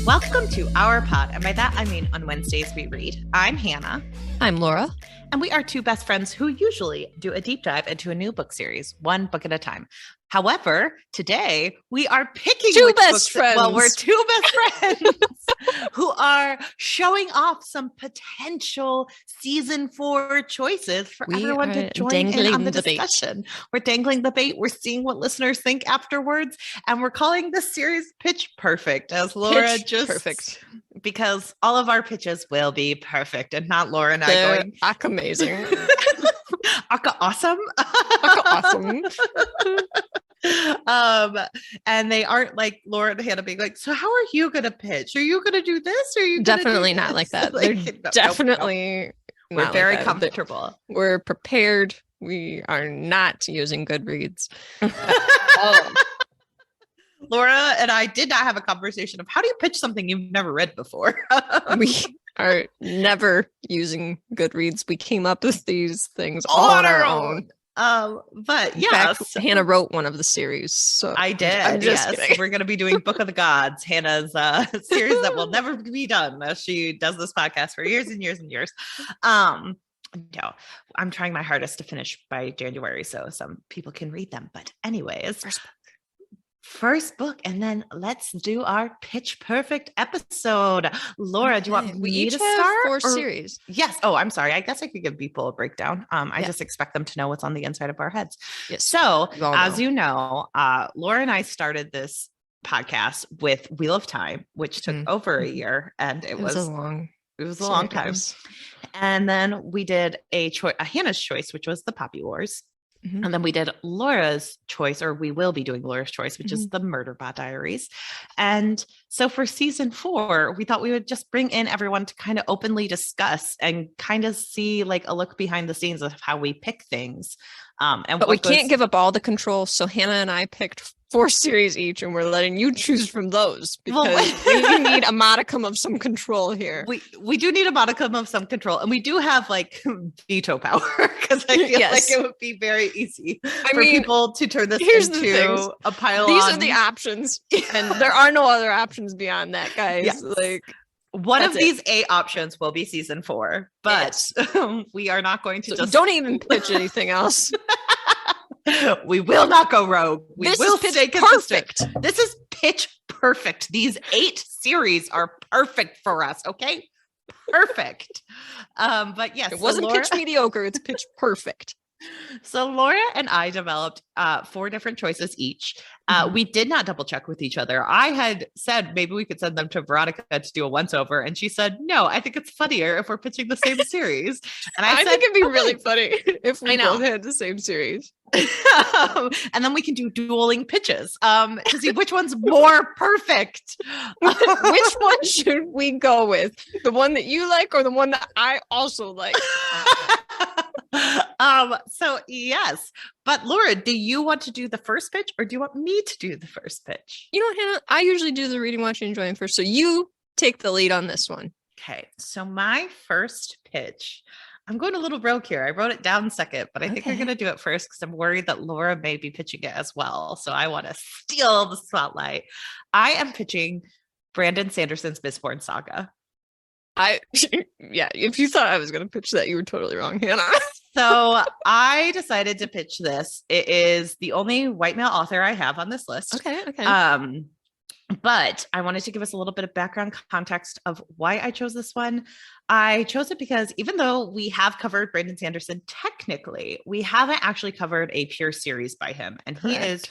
Welcome to our pod, and by that I mean on Wednesdays we read. I'm Hannah. I'm Laura. And we are two best friends who usually do a deep dive into a new book series, one book at a time. However, today we are picking two best friends. Well, we're two best friends who are showing off some potential season 4 choices for everyone to join in on the discussion. We're dangling the bait. We're seeing what listeners think afterwards. And we're calling this series Pitch Perfect, as Laura perfect. Because all of our pitches will be perfect and not Laura and I going amazing. Aka awesome. Aka awesome. And they aren't like Laura and Hannah being like, so how are you gonna pitch? Are you gonna do this? Or are you definitely not like that? They're definitely we're very comfortable. We're prepared. We are not using Goodreads. Laura and I did not have a conversation of how do you pitch something you've never read before. We are never using Goodreads. We came up with these things all on our own. But yes, Hannah wrote one of the series. So I did. I'm just kidding. We're going to be doing Book of the Gods, Hannah's series that will never be done as she does this podcast for years and years and years. No, I'm trying my hardest to finish by January so some people can read them. But anyways, first book, and then let's do our Pitch Perfect episode. Laura, do you want me to start? 4 series. Yes. Oh, I'm sorry. I guess I could give people a breakdown. I just expect them to know what's on the inside of our heads. Yes. So, as you know, Laura and I started this podcast with Wheel of Time, which took over a year, and it was a long time. And then we did a Hannah's choice, which was the Poppy Wars. Mm-hmm. And then we did Laura's choice, or we will be doing Laura's choice, which is the Murderbot Diaries. And so for season 4, we thought we would just bring in everyone to kind of openly discuss and kind of see like a look behind the scenes of how we pick things. But we can't give up all the control. So Hannah and I picked 4 series each, and we're letting you choose from those because we need a modicum of some control here. We do need a modicum of some control, and we do have like veto power because I feel like it would be very easy for people to turn this into a pile. These are the options, and there are no other options beyond that, guys. Yes. Like one of these 8 options will be season 4, but we are not going to just don't even pitch anything else. We will not go rogue. We will stay consistent. Perfect. This is Pitch Perfect. These 8 series are perfect for us. Okay, perfect. But yes, it wasn't Pitch Mediocre. It's Pitch Perfect. So Laura and I developed 4 different choices each. We did not double check with each other. I had said maybe we could send them to Veronica to do a once over, and she said no. I think it's funnier if we're pitching the same series. And I said, think it'd be really funny if we both had the same series. And then we can do dueling pitches to see which one's more perfect. Which one should we go with? The one that you like or the one that I also like? So yes, but Laura, do you want to do the first pitch or do you want me to do the first pitch? You know, Hannah, I usually do the reading, watching, enjoying first. So you take the lead on this one. Okay. So my first pitch, I'm going a little rogue here. I wrote it down second, but I think I'm going to do it first because I'm worried that Laura may be pitching it as well. So I want to steal the spotlight. I am pitching Brandon Sanderson's Mistborn Saga. If you thought I was going to pitch that, you were totally wrong, Hannah. So I decided to pitch this. It is the only white male author I have on this list. Okay. But I wanted to give us a little bit of background context of why I chose this one. I chose it because even though we have covered Brandon Sanderson, technically, we haven't actually covered a pure series by him. And he is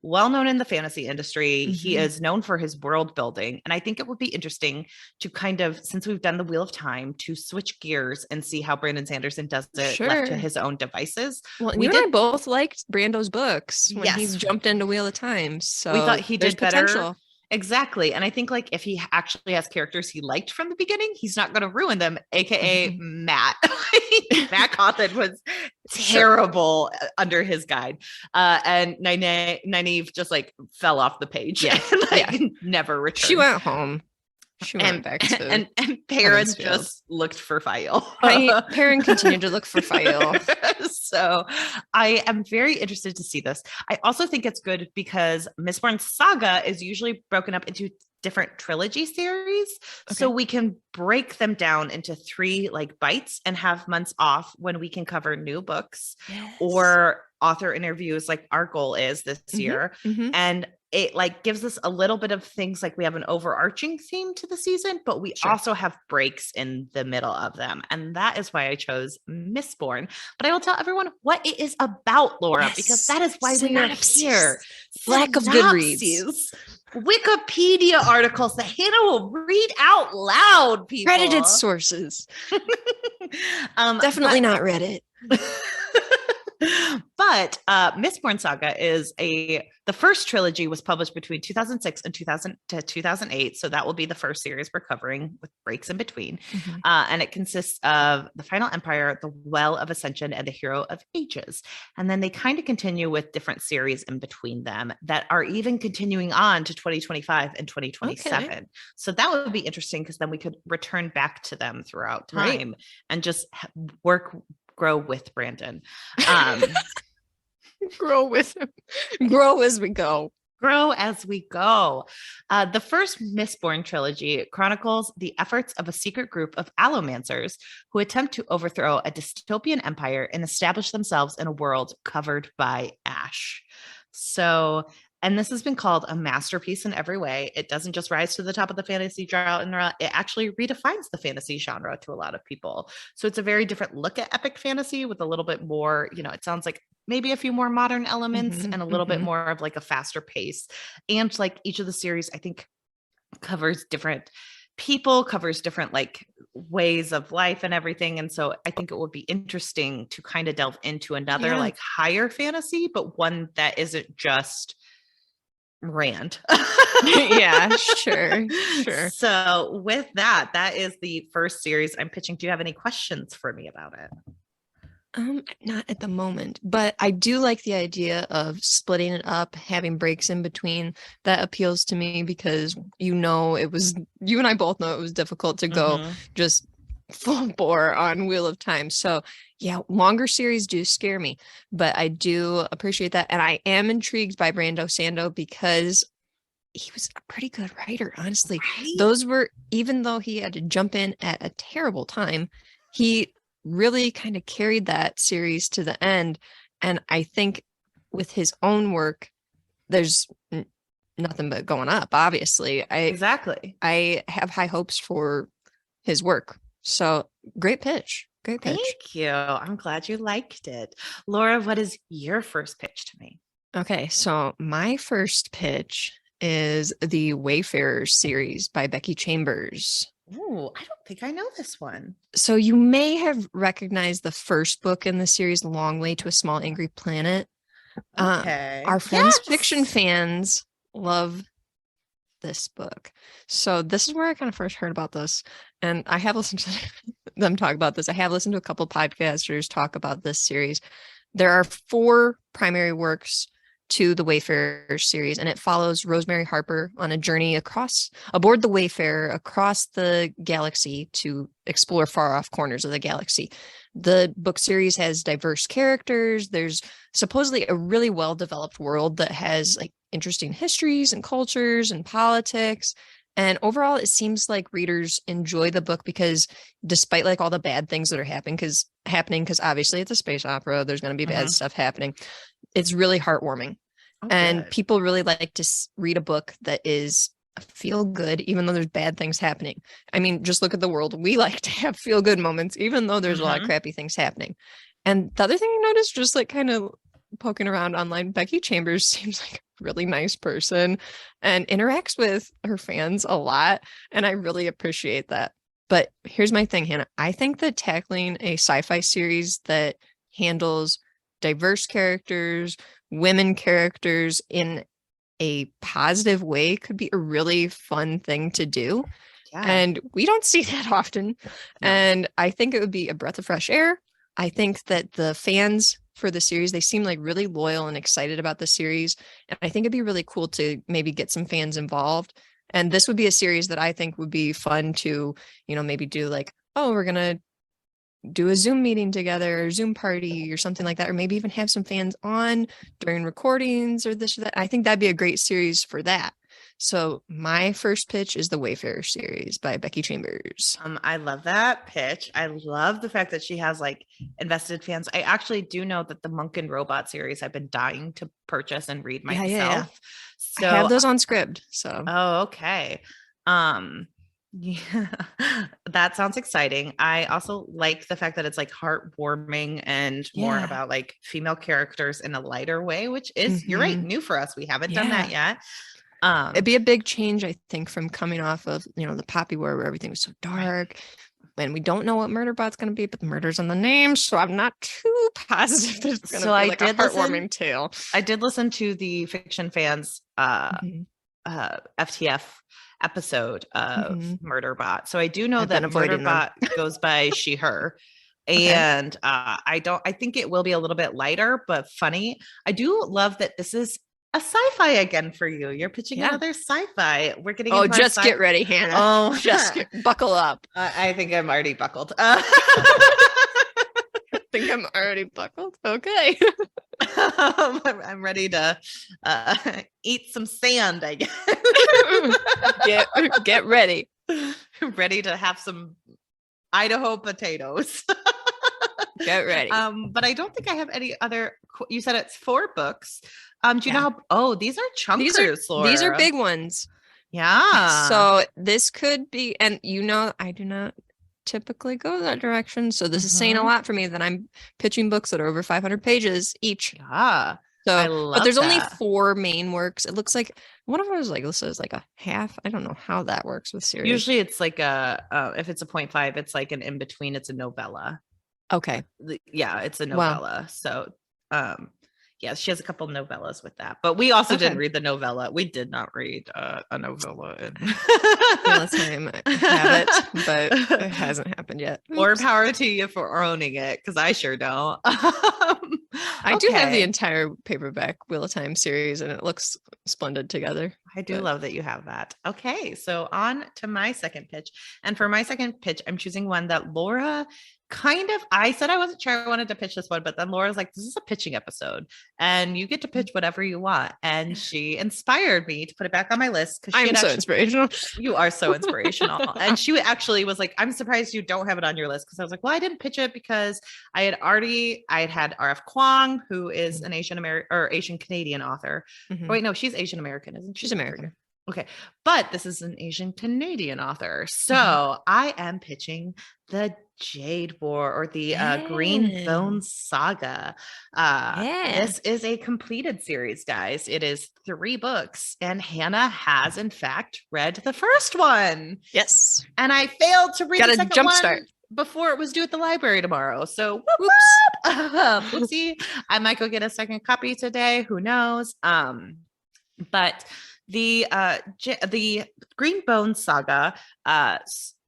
well known in the fantasy industry. Mm-hmm. He is known for his world building. And I think it would be interesting to kind of, since we've done the Wheel of Time, to switch gears and see how Brandon Sanderson does it left to his own devices. Well, you and I both liked Brando's books when he jumped into Wheel of Time. So we thought he did better. Potential. Exactly. And I think like if he actually has characters he liked from the beginning, he's not going to ruin them, aka Matt. Matt Cawthon was terrible under his guide. And Nynaeve just like fell off the page. And never returned. She went home. She went back to and Perrin just looked for File. Perrin continued to look for File. So I am very interested to see this. I also think it's good because Mistborn Saga is usually broken up into different trilogy series. Okay. So we can break them down into 3 like bites and have months off when we can cover new books or author interviews like our goal is this year. And it like gives us a little bit of things, like we have an overarching theme to the season, but we also have breaks in the middle of them. And that is why I chose Mistborn. But I will tell everyone what it is about, Laura, because that is why we are here. Lack of Goodreads. Wikipedia articles that Hannah will read out loud, people. Credited sources. Definitely not Reddit. But Mistborn Saga is the first trilogy was published between 2006 and 2008. So that will be the first series we're covering with breaks in between. And it consists of the Final Empire, the Well of Ascension, and the Hero of Ages. And then they kind of continue with different series in between them that are even continuing on to 2025 and 2027. Okay. So that would be interesting because then we could return back to them throughout time and just grow with Brandon. Grow with him. Grow as we go. Grow as we go. The first Mistborn trilogy chronicles the efforts of a secret group of allomancers who attempt to overthrow a dystopian empire and establish themselves in a world covered by ash. So, and this has been called a masterpiece in every way. It doesn't just rise to the top of the fantasy genre. It actually redefines the fantasy genre to a lot of people. So it's a very different look at epic fantasy with a little bit more, it sounds like maybe a few more modern elements and a little bit more of like a faster pace. And like each of the series, I think, covers different people, covers different like ways of life and everything. And so I think it would be interesting to kind of delve into another like higher fantasy, but one that isn't just Rand. Yeah, sure. So with that is the first series I'm pitching. Do you have any questions for me about it? Not at the moment, but I do like the idea of splitting it up, having breaks in between. That appeals to me because you and I both know it was difficult to go just full bore on Wheel of Time. So yeah, longer series do scare me, but I do appreciate that. And I am intrigued by Brando Sando because he was a pretty good writer, honestly. Right? Even though he had to jump in at a terrible time, he really kind of carried that series to the end. And I think with his own work, there's nothing but going up, obviously. I have high hopes for his work. So great pitch. Thank you. I'm glad you liked it. Laura, what is your first pitch to me? Okay, so my first pitch is the Wayfarers series by Becky Chambers. Oh, I don't think I know this one. So you may have recognized the first book in the series, Long Way to a Small Angry Planet. Okay. Our friends fiction fans love this book. So this is where I kind of first heard about this. And I have listened to them talk about this. I have listened to a couple podcasters talk about this series. There are 4 primary works to the Wayfarers series, and it follows Rosemary Harper on a journey aboard the Wayfarer across the galaxy to explore far off corners of the galaxy. The book series has diverse characters. There's supposedly a really well-developed world that has like interesting histories and cultures and politics. And overall, it seems like readers enjoy the book because despite like all the bad things that are happening, because obviously it's a space opera, there's going to be bad stuff happening. It's really heartwarming. And people really like to read a book that is feel good, even though there's bad things happening. I mean, just look at the world. We like to have feel good moments, even though there's a lot of crappy things happening. And the other thing I noticed, just like kind of poking around online, Becky Chambers seems like a really nice person and interacts with her fans a lot. And I really appreciate that. But here's my thing, Hannah. I think that tackling a sci-fi series that handles diverse characters, women characters in a positive way could be a really fun thing to do. Yeah. And we don't see that often. No. And I think it would be a breath of fresh air. I think that the fans for the series, they seem like really loyal and excited about the series. And I think it'd be really cool to maybe get some fans involved. And this would be a series that I think would be fun to, maybe do like, oh, we're going to do a Zoom meeting together or Zoom party or something like that, or maybe even have some fans on during recordings or this or that. I think that'd be a great series for that. So my first pitch is the Wayfarers series by Becky Chambers. I love that pitch. I love the fact that she has like invested fans. I actually do know that the Monk and Robot series I've been dying to purchase and read myself. Yeah. So I have those on Scribd. So okay. Yeah, that sounds exciting. I also like the fact that it's like heartwarming and more about like female characters in a lighter way, which is you're right, new for us. We haven't done that yet. It'd be a big change, I think, from coming off of, the Poppy War where everything was so dark. And we don't know what Murderbot's going to be, but the murder's on the name, so I'm not too positive that it's going to be like a heartwarming tale. I did listen to the Fiction Fans FTF episode of Murderbot, so I do know that Murderbot goes by she, her. And I think it will be a little bit lighter but funny. I do love that this is a sci-fi again for you. You're pitching another sci-fi. We're getting just get ready, Hannah. Buckle up. I think I'm already buckled. Okay. I'm ready to eat some sand, I guess. Get ready. Ready to have some Idaho potatoes. Get ready. But I don't think I have any other. You said it's 4 books. Do you know how? These are chunkers, Laura. These are big ones. Yeah. So this could be, and I do not typically go that direction. So this is saying a lot for me that I'm pitching books that are over 500 pages each. Yeah. So, but there's only 4 main works. It looks like one of them is like listed as like a half. I don't know how that works with series. Usually it's like if it's a 0.5, it's like an in between. It's a novella. Okay. Yeah, it's a novella. Wow. So, yeah, she has a couple novellas with that, but we also didn't read the novella. We did not read a novella. Last time I have it, but it hasn't happened yet. More power to you for owning it, because I sure don't. I do have the entire paperback Wheel of Time series, and it looks splendid together. I do love that you have that. Okay, so on to my second pitch. And for my second pitch, I'm choosing one that Laura I said I wasn't sure I wanted to pitch this one, but then Laura's like, this is a pitching episode and you get to pitch whatever you want. And she inspired me to put it back on my list. I'm so inspirational. You are so inspirational. And she actually was like, I'm surprised you don't have it on your list. Cause I was like, well, I didn't pitch it because I had R.F. Kuang, who is an Asian Canadian author. Oh, wait, no, she's Asian American, isn't she? She's American. Okay. But this is an Asian Canadian author. So I am pitching the Jade War, or the Green Bone Saga. This is a completed series, guys. It is 3 books, and Hannah has in fact read the first one. Yes. And I failed to read the second jump one start before it was due at the library tomorrow. So whoopsie. I might go get a second copy today. Who knows? But the Green Bone Saga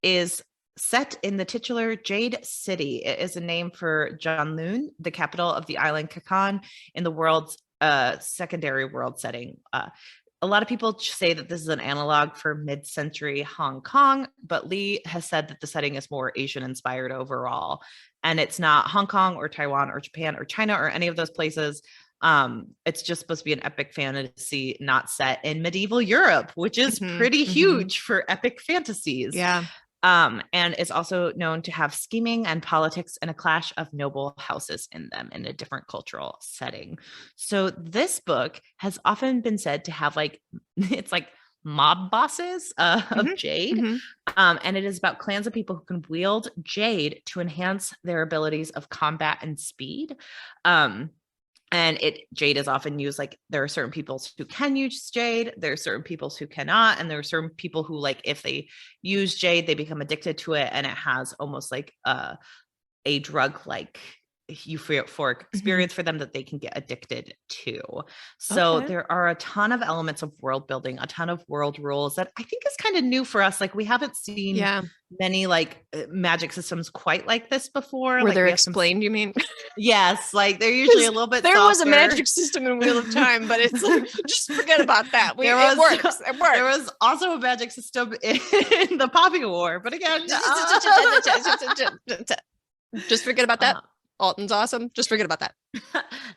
is set in the titular Jade City. It is a name for Janlun, the capital of the island Kakan, in the world's secondary world setting. A lot of people say that this is an analog for mid-century Hong Kong, but Lee has said that the setting is more Asian-inspired overall. And it's not Hong Kong or Taiwan or Japan or China or any of those places. It's just supposed to be an epic fantasy not set in medieval Europe, which is pretty huge for epic fantasies. Yeah. And is also known to have scheming and politics and a clash of noble houses in them in a different cultural setting. So this book has often been said to have it's like mob bosses of Jade. And it is about clans of people who can wield Jade to enhance their abilities of combat and speed. And Jade is often used, like there are certain people who can use Jade, there are certain people who cannot, and there are certain people who, like, if they use Jade, they become addicted to it, and it has almost like a drug-like euphoric experience for them that they can get addicted to. So there are a ton of elements of world building, a ton of world rules that I think is kind of new for us. Like, we haven't seen many magic systems quite like this before. Where they're explained, you mean? Yes, like they're usually a little bit There softer. was a magic system in Wheel of Time, but it's like, just forget about that. It works. There was also a magic system in the Poppy War, but again, just forget about that. Alton's awesome. Just forget about that.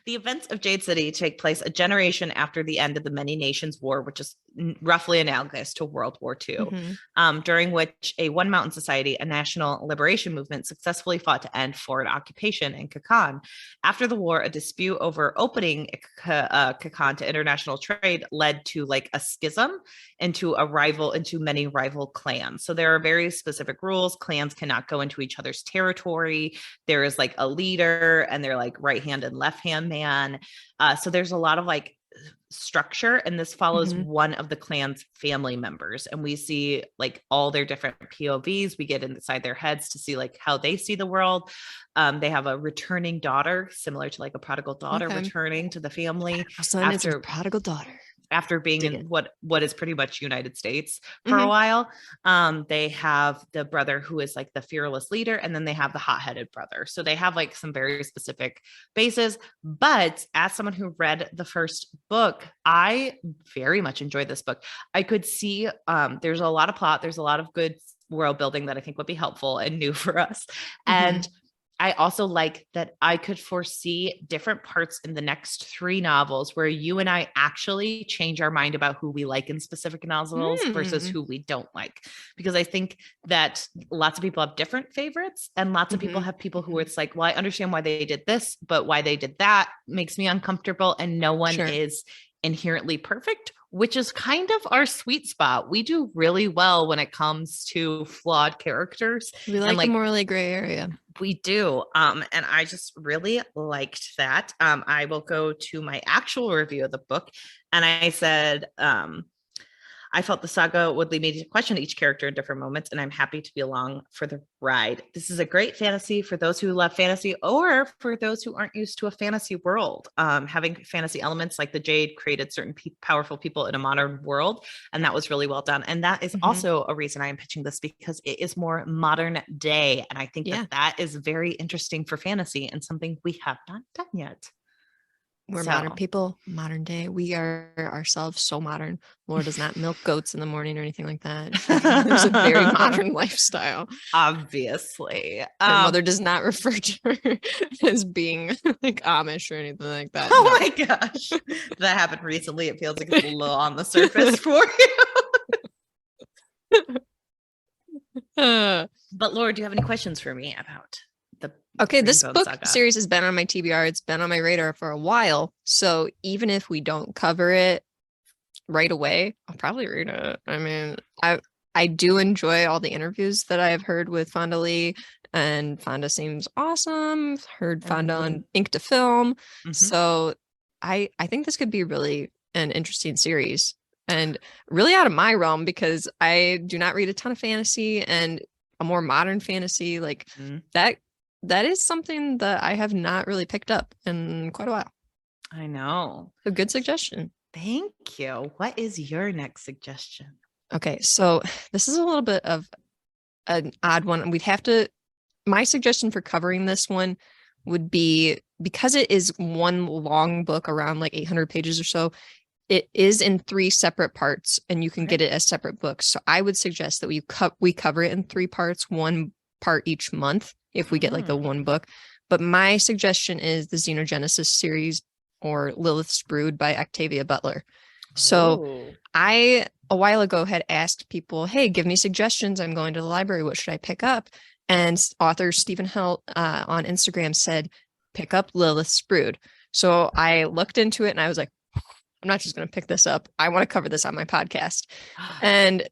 The events of Jade City take place a generation after the end of the Many Nations War, which is roughly analogous to World War II, during which a One Mountain Society, a national liberation movement, successfully fought to end foreign occupation in Kuang. After the war, a dispute over opening Kuang to international trade led to like a schism into many rival clans. So there are very specific rules. Clans cannot go into each other's territory. There is like a leader, and they're like right hand and left hand man. So there's a lot of like structure, and this follows one of the clan's family members, and we see like all their different POVs. We get inside their heads to see like how they see the world. They have a returning daughter, similar to like a prodigal daughter returning to the family. Son is a prodigal daughter. After being in what is pretty much United States for a while. They have the brother who is like the fearless leader, and then they have the hot-headed brother. So they have like some very specific bases. But as someone who read the first book, I very much enjoyed this book. I could see there's a lot of plot. There's a lot of good world building that I think would be helpful and new for us. And I also like that I could foresee different parts in the next 3 novels where you and I actually change our mind about who we like in specific novels versus who we don't like. Because I think that lots of people have different favorites, and lots of people have people who it's like, well, I understand why they did this, but why they did that makes me uncomfortable. And no one is inherently perfect, which is kind of our sweet spot. We do really well when it comes to flawed characters. We like the morally gray area. We do. And I just really liked that. I will go to my actual review of the book. And I said, I felt the saga would lead me to question each character in different moments, and I'm happy to be along for the ride. This is a great fantasy for those who love fantasy, or for those who aren't used to a fantasy world. Having fantasy elements like the Jade created certain powerful people in a modern world, and that was really well done. And that is also a reason I am pitching this, because it is more modern day, and I think that is very interesting for fantasy and something we have not done yet. We're modern people, modern day. We are ourselves so modern. Laura does not milk goats in the morning or anything like that. It's a very modern lifestyle. Obviously. Her mother does not refer to her as being like Amish or anything like that. Oh my gosh. That happened recently. It feels like it's a little on the surface for you. But Laura, do you have any questions for me about this book saga series has been on my TBR. It's been on my radar for a while. So even if we don't cover it right away, I'll probably read it. I mean, I do enjoy all the interviews that I have heard with Fonda Lee, and Fonda seems awesome. Heard Fonda on Ink to Film. So I think this could be really an interesting series, and really out of my realm, because I do not read a ton of fantasy, and a more modern fantasy like that is something that I have not really picked up in quite a while. I know. A good suggestion. Thank you. What is your next suggestion? Okay, so this is a little bit of an odd one. My suggestion for covering this one would be, because it is one long book around like 800 pages or so, it is in 3 separate parts, and you can get it as separate books. So I would suggest that we cover it in 3 parts, 1 part each month, if we get like the 1 book. But my suggestion is the Xenogenesis series, or Lilith's Brood by Octavia Butler. So I, a while ago, had asked people, hey, give me suggestions. I'm going to the library. What should I pick up? And author Stephen Hill on Instagram said, pick up Lilith's Brood. So I looked into it, and I was like, I'm not just going to pick this up. I want to cover this on my podcast. And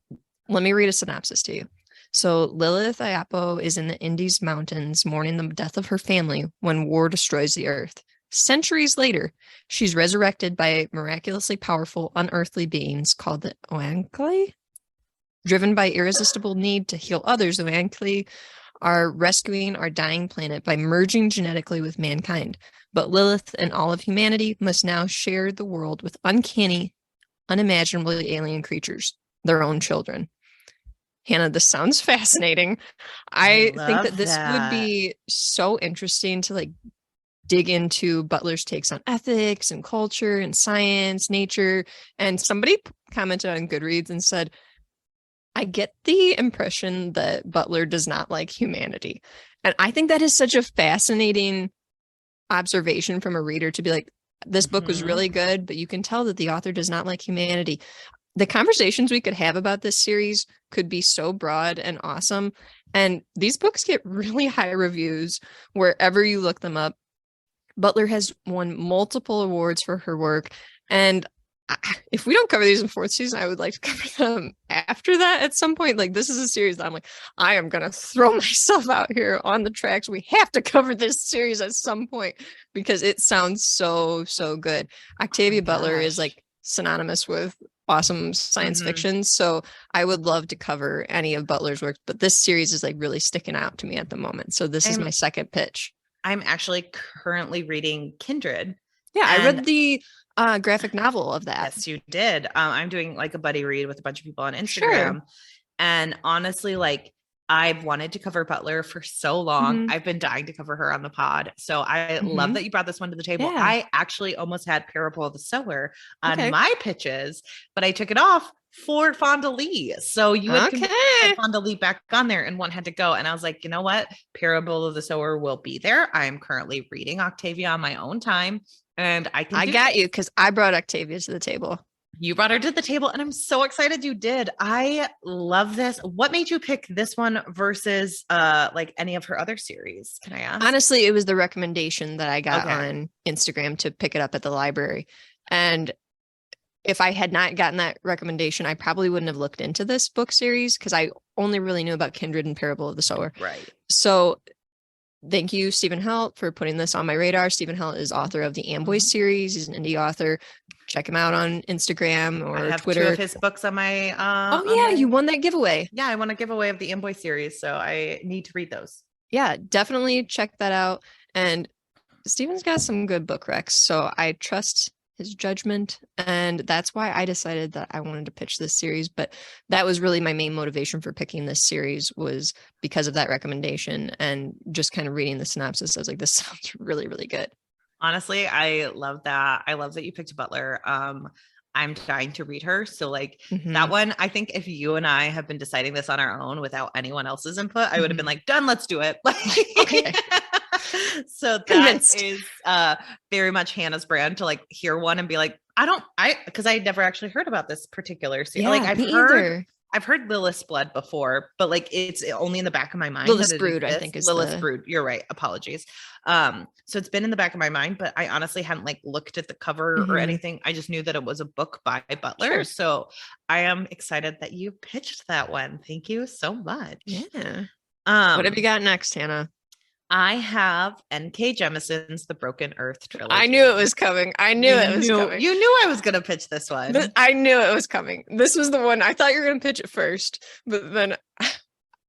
let me read a synopsis to you. So Lilith Ayapo is in the Andes Mountains mourning the death of her family when war destroys the earth. Centuries later, she's resurrected by miraculously powerful unearthly beings called the Oankli. Driven by irresistible need to heal others, the Oankli are rescuing our dying planet by merging genetically with mankind. But Lilith and all of humanity must now share the world with uncanny, unimaginably alien creatures, their own children. Hannah, this sounds fascinating. I think that this would be so interesting to like dig into Butler's takes on ethics and culture and science, nature. And somebody commented on Goodreads and said, I get the impression that Butler does not like humanity. And I think that is such a fascinating observation from a reader to be like, this book was really good, but you can tell that the author does not like humanity. The conversations we could have about this series could be so broad and awesome. And these books get really high reviews wherever you look them up. Butler has won multiple awards for her work. And if we don't cover these in fourth season, I would like to cover them after that at some point. Like, this is a series that I'm like, I am going to throw myself out here on the tracks. We have to cover this series at some point because it sounds so, so good. Octavia Butler is like synonymous with awesome science fiction. So I would love to cover any of Butler's work, but this series is like really sticking out to me at the moment. So this is my second pitch. I'm actually currently reading Kindred. Yeah, I read the graphic novel of that. Yes, you did. I'm doing like a buddy read with a bunch of people on Instagram. Sure. And honestly, like, I've wanted to cover Butler for so long. I've been dying to cover her on the pod. So I love that you brought this one to the table. Yeah. I actually almost had Parable of the Sower on my pitches, but I took it off for Fonda Lee. So you had Fonda Lee back on there and one had to go. And I was like, you know what? Parable of the Sower will be there. I am currently reading Octavia on my own time. And I got you because I brought Octavia to the table. You brought her to the table and I'm so excited you did. I love this. What made you pick this one versus like any of her other series? Can I ask? Honestly, it was the recommendation that I got on Instagram to pick it up at the library. And if I had not gotten that recommendation, I probably wouldn't have looked into this book series because I only really knew about Kindred and Parable of the Sower. Right. So thank you, Stephen Helt, for putting this on my radar. Stephen Helt is author of the Amboy series. He's an indie author. Check him out on Instagram or I have Twitter. 2 of his books on my you won that giveaway. Yeah, I won a giveaway of the Amboy series, so I need to read those. Yeah, definitely check that out. And Stephen's got some good book recs, so I trust his judgment, and that's why I decided that I wanted to pitch this series. But that was really my main motivation for picking this series, was because of that recommendation and just kind of reading the synopsis. I was like, this sounds really, really good. Honestly, I love that. I love that you picked Butler. I'm dying to read her. So like that one, I think if you and I have been deciding this on our own without anyone else's input, I would have been like, done, let's do it. Okay. So that is very much Hannah's brand to like hear one and be like, because I never actually heard about this particular series. Yeah, like I've heard Lilith's Blood before, but like it's only in the back of my mind. Lilith's Brood, I think is Lilith's Brood. You're right. Apologies. So it's been in the back of my mind, but I honestly hadn't like looked at the cover or anything. I just knew that it was a book by Butler. Sure. So I am excited that you pitched that one. Thank you so much. Yeah. What have you got next, Hannah? I have N.K. Jemisin's The Broken Earth trilogy. I knew it was coming. You knew I was going to pitch this one. I knew it was coming. This was the one. I thought you were going to pitch it first, but then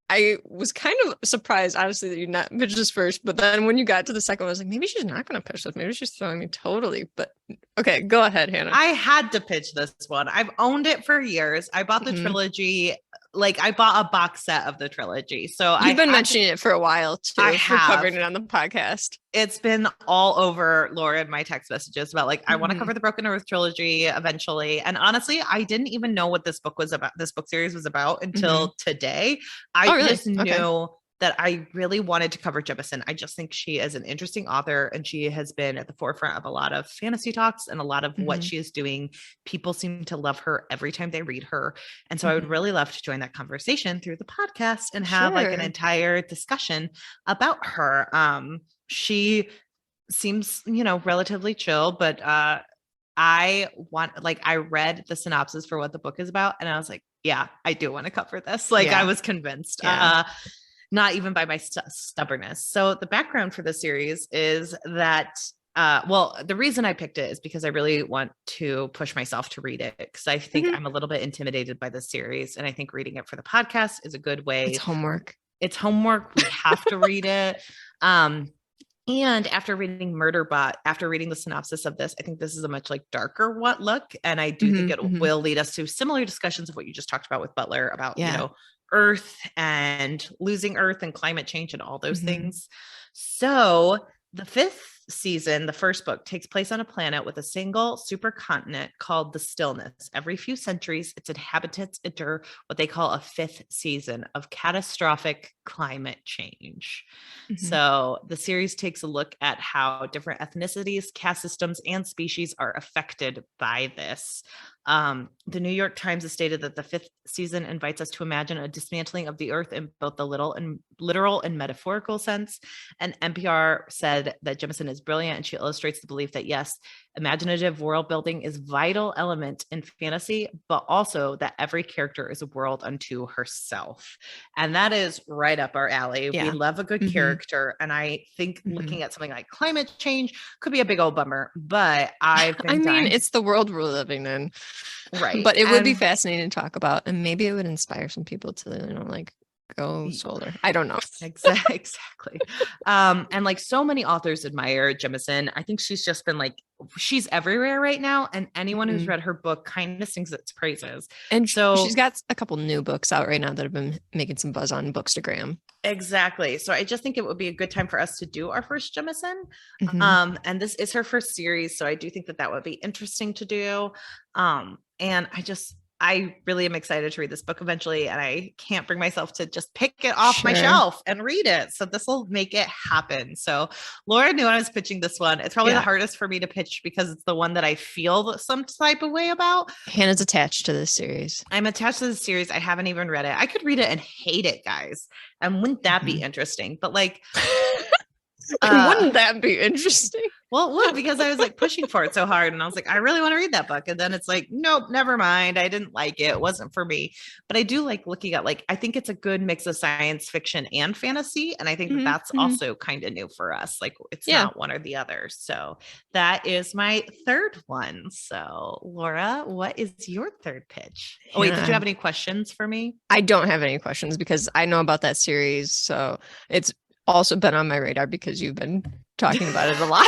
I was kind of surprised, honestly, that you not pitched this first. But then when you got to the second one, I was like, maybe she's not going to pitch this. Maybe she's throwing me totally. But okay, go ahead, Hannah. I had to pitch this one. I've owned it for years. I bought the trilogy. Like I bought a box set of the trilogy. So You've been mentioning it for a while too. I have covered it on the podcast. It's been all over Laura and my text messages about like, I want to cover the Broken Earth trilogy eventually. And honestly, I didn't even know what this book was about. This book series was about until today. I just knew that I really wanted to cover Jemisin. I just think she is an interesting author and she has been at the forefront of a lot of fantasy talks and a lot of what she is doing. People seem to love her every time they read her. And so I would really love to join that conversation through the podcast and have like an entire discussion about her. She seems, relatively chill, but I read the synopsis for what the book is about and I was like, yeah, I do want to cover this. Like I was convinced. Yeah. Not even by my stubbornness. So the background for the series is that, the reason I picked it is because I really want to push myself to read it because I think I'm a little bit intimidated by this series. And I think reading it for the podcast is a good way. It's homework. We have to read it. And after reading Murderbot, after reading the synopsis of this, I think this is a much like darker look. And I do think it will lead us to similar discussions of what you just talked about with Butler about, Earth and losing Earth and climate change and all those things. So the 5th season, the first book, takes place on a planet with a single supercontinent called the Stillness. Every few centuries, its inhabitants enter what they call a fifth season of catastrophic climate change. So the series takes a look at how different ethnicities, caste systems, and species are affected by this. The New York Times has stated that the fifth season invites us to imagine a dismantling of the earth in both the literal and metaphorical sense. And NPR said that Jemisin is brilliant, and she illustrates the belief that, yes, imaginative world building is a vital element in fantasy, but also that every character is a world unto herself. And that is right up our alley. We love a good character. And I think looking at something like climate change could be a big old bummer, but it's the world we're living in. Right. But it would be fascinating to talk about, and maybe it would inspire some people to, go solar. I don't know. Exactly. And like so many authors admire Jemisin. I think she's just been she's everywhere right now. And anyone who's read her book kind of sings its praises. And so she's got a couple new books out right now that have been making some buzz on Bookstagram. Exactly. So I just think it would be a good time for us to do our first Jemisin. And this is her first series. So I do think that would be interesting to do. And I really am excited to read this book eventually, and I can't bring myself to just pick it off my shelf and read it. So this will make it happen. So Laura knew I was pitching this one. It's probably the hardest for me to pitch because it's the one that I feel some type of way about. Hannah's attached to this series. I'm attached to the series. I haven't even read it. I could read it and hate it, guys. And wouldn't that be interesting? But wouldn't that be interesting? Well, it would, because I was pushing for it so hard, and I was I really want to read that book. And then it's nope, never mind. I didn't like it. It wasn't for me. But I do like looking at I think it's a good mix of science fiction and fantasy. And I think that's also kind of new for us. It's not one or the other. So that is my third one. So Laura, what is your third pitch? Oh, wait, did you have any questions for me? I don't have any questions because I know about that series. So it's also been on my radar because you've been talking about it a lot.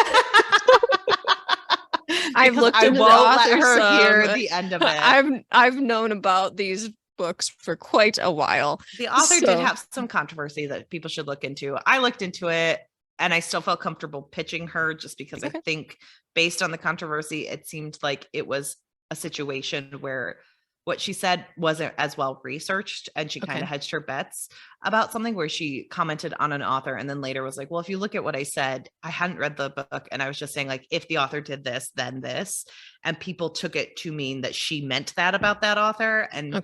I've looked into the author her hear the end of it. I've known about these books for quite a while. The author did have some controversy that people should look into. I looked into it, and I still felt comfortable pitching her just because I think based on the controversy, it seemed like it was a situation where what she said wasn't as well researched, and she kind of hedged her bets about something where she commented on an author and then later was well, if you look at what I said, I hadn't read the book, and I was just saying if the author did this, then this, and people took it to mean that she meant that about that author. And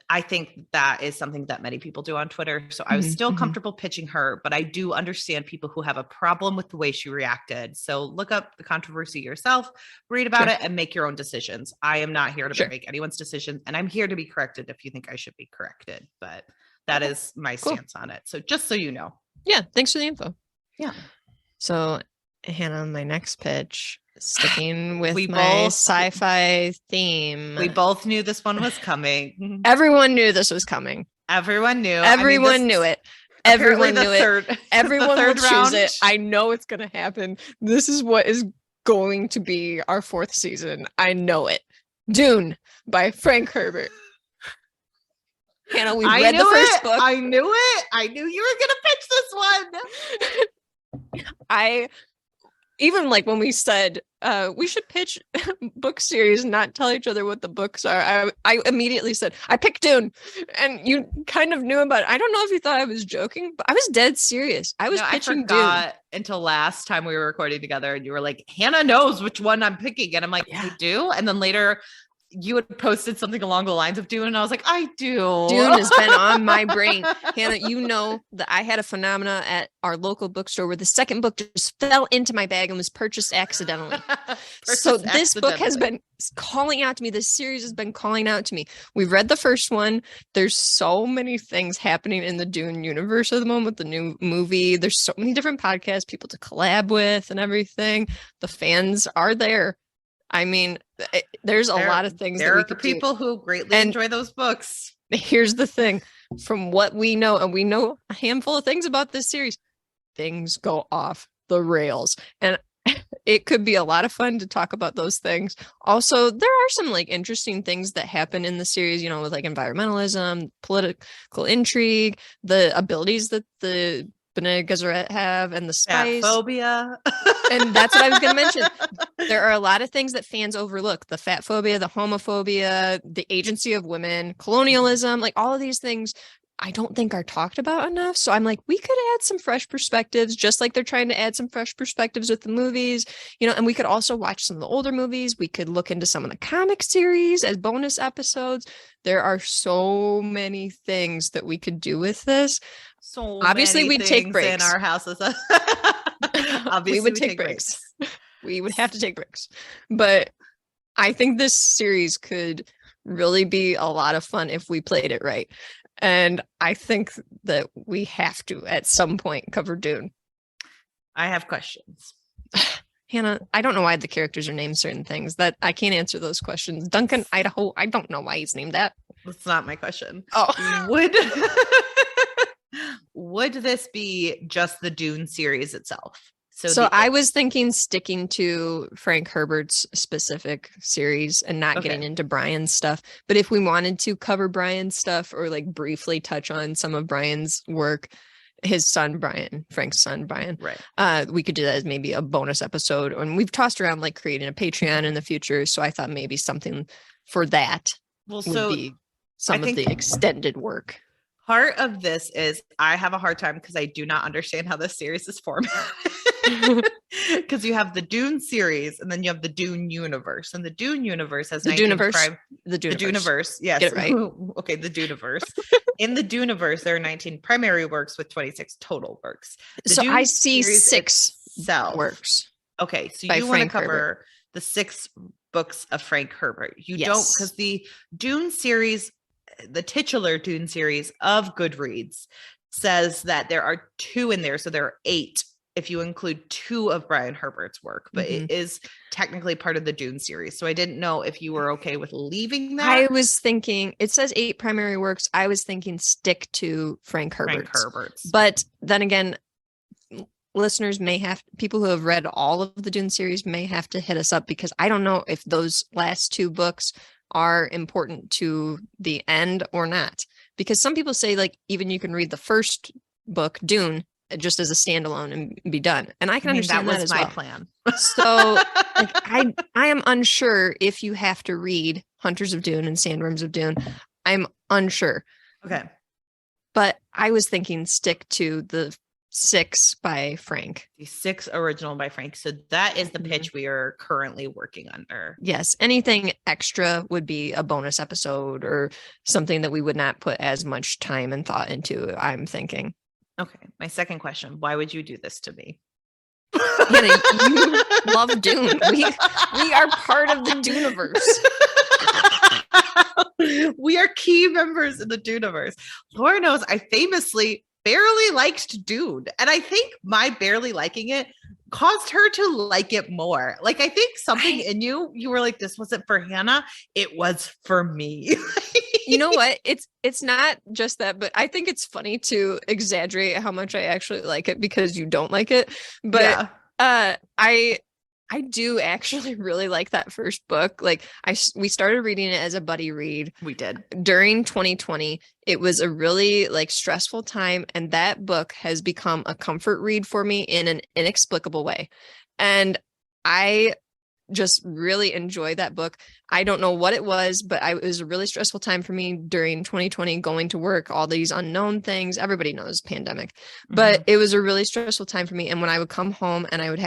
I think that is something that many people do on Twitter. So I was still comfortable pitching her, but I do understand people who have a problem with the way she reacted. So look up the controversy yourself, read about it, and make your own decisions. I am not here to make anyone's decision, and I'm here to be corrected if you think I should be corrected. But that is my stance on it. So just so you know. Yeah. Thanks for the info. Yeah. So Hannah, my next pitch, sticking with my sci-fi theme. We both knew this one was coming. Everyone knew this was coming. Everyone knew. Everyone knew it. Everyone knew it. Everyone will choose it. I know it's going to happen. This is what is going to be our fourth season. I know it. Dune by Frank Herbert. Hannah, we read the first book. I knew it. I knew you were going to pitch this one. Even when we said we should pitch book series and not tell each other what the books are, I immediately said, I picked Dune. And you kind of knew about it. I don't know if you thought I was joking, but I was dead serious. I was pitching Dune. Until last time we were recording together, and you were like, Hannah knows which one I'm picking. And I'm like, I do. And then later you had posted something along the lines of Dune, and I was like, I do. Dune has been on my brain. Hannah, you know that I had a phenomena at our local bookstore where the second book just fell into my bag and was purchased accidentally. This book has been calling out to me. This series has been calling out to me. We've read the first one. There's so many things happening in the Dune universe at the moment with the new movie. There's so many different podcasts, people to collab with and everything. The fans are there. I mean, there's a lot of things that we could do. There are people who greatly enjoy those books. Here's the thing. From what we know, and we know a handful of things about this series, things go off the rails. And it could be a lot of fun to talk about those things. Also, there are some interesting things that happen in the series, with environmentalism, political intrigue, the abilities that the Bene Gesserit have and the spice. Fat phobia. And that's what I was going to mention. There are a lot of things that fans overlook. The fat phobia, the homophobia, the agency of women, colonialism, like all of these things I don't think are talked about enough. So I'm like, we could add some fresh perspectives, just like they're trying to add some fresh perspectives with the movies, and we could also watch some of the older movies. We could look into some of the comic series as bonus episodes. There are so many things that we could do with this. So obviously we'd take breaks in our houses. Obviously we would take breaks. We would have to take breaks. But I think this series could really be a lot of fun if we played it right. And I think that we have to, at some point, cover Dune. I have questions. Hannah, I don't know why the characters are named certain things. That I can't answer those questions. Duncan, Idaho, I don't know why he's named that. That's not my question. Oh. Would this be just the Dune series itself? So I was thinking sticking to Frank Herbert's specific series and not getting into Brian's stuff. But if we wanted to cover Brian's stuff or like briefly touch on some of Brian's work, his son, Brian, Frank's son, Brian, right. We could do that as maybe a bonus episode. And we've tossed around like creating a Patreon in the future. So I thought maybe something for that would be some of the extended work. Part of this is I have a hard time because I do not understand how this series is formed. Because you have the Dune series and then you have the Dune universe, and the Dune universe has the Duneverse. Yes. Get it right. Okay, the Duneverse. In the Duneverse, there are 19 primary works with 26 total works. So I see 6 works. Okay, so you want to cover the 6 books of Frank Herbert. You don't, because the Dune series, the titular Dune series of Goodreads, says that there are 2 in there, so there are 8 if you include 2 of Brian Herbert's work, but it is technically part of the Dune series. So I didn't know if you were okay with leaving that. I was thinking, it says 8 primary works. I was thinking stick to Frank Herbert's. But then again, listeners people who have read all of the Dune series may have to hit us up, because I don't know if those last 2 books are important to the end or not. Because some people say like even you can read the first book, Dune, just as a standalone and be done. And I can understand that as well. That was my plan. So like, I am unsure if you have to read Hunters of Dune and Sandworms of Dune. I'm unsure. Okay. But I was thinking stick to the 6 by Frank. The 6 original by Frank. So that is the pitch we are currently working under. Yes. Anything extra would be a bonus episode or something that we would not put as much time and thought into, I'm thinking. Okay. My second question, why would you do this to me? Hannah, you love Dune. We are part of the Duneverse. We are key members in the Duneverse. Laura knows I famously barely liked Dune. And I think my barely liking it caused her to like it more. Like, I think something in you were like, this wasn't for Hannah. It was for me. You know what? It's not just that, but I think it's funny to exaggerate how much I actually like it because you don't like it. But I do actually really like that first book. Like we started reading it as a buddy read. We did. During 2020. It was a really like stressful time. And that book has become a comfort read for me in an inexplicable way. And I just really enjoyed that book. I don't know what it was, but it was a really stressful time for me during 2020, going to work, all these unknown things. Everybody knows pandemic, but it was a really stressful time for me. And when I would come home and I would